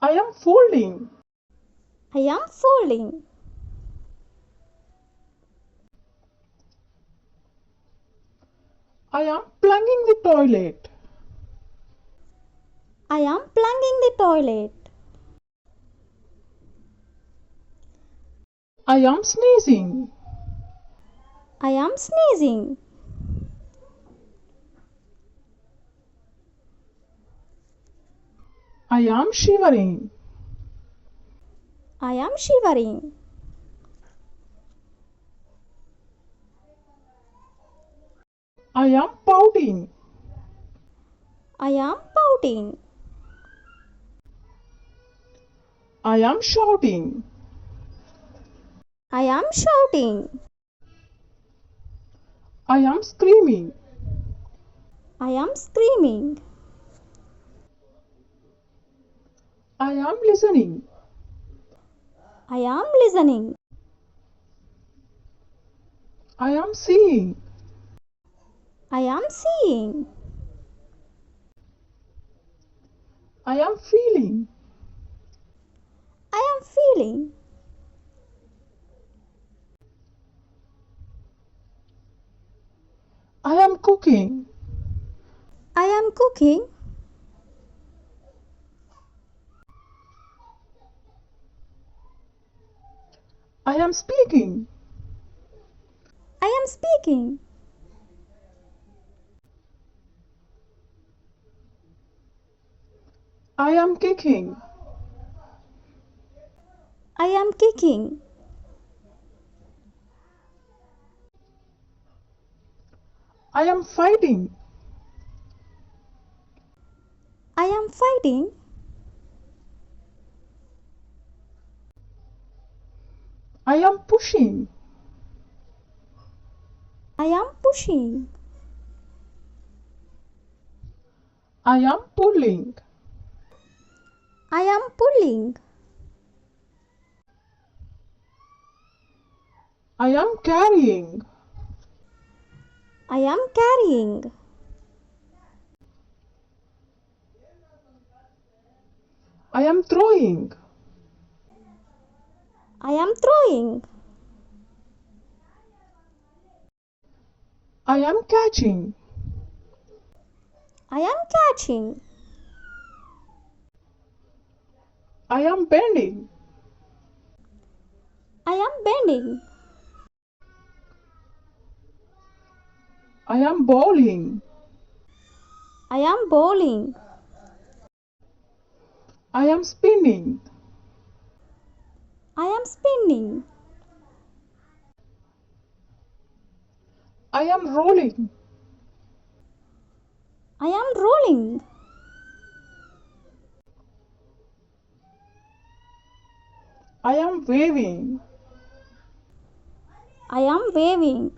I am folding. I am folding. I am plunging the toilet. I am plunging the toilet. I am sneezing. I am sneezing. I am shivering. I am shivering. I am pouting. I am pouting. I am shouting. I am shouting. I am screaming. I am screaming. I am listening. I am listening. I am seeing. I am seeing. I am feeling. I am feeling. I am cooking. I am cooking. I am speaking. I am speaking. I am kicking. I am kicking. I am fighting. I am fighting. I am pushing. I am pushing. I am pulling. I am pulling. I am carrying. I am carrying. I am throwing. I am throwing. I am catching. I am catching. I am bending. I am bending. I am bowling. I am bowling. I am spinning. I am spinning. I am rolling. I am rolling. I am waving. I am waving.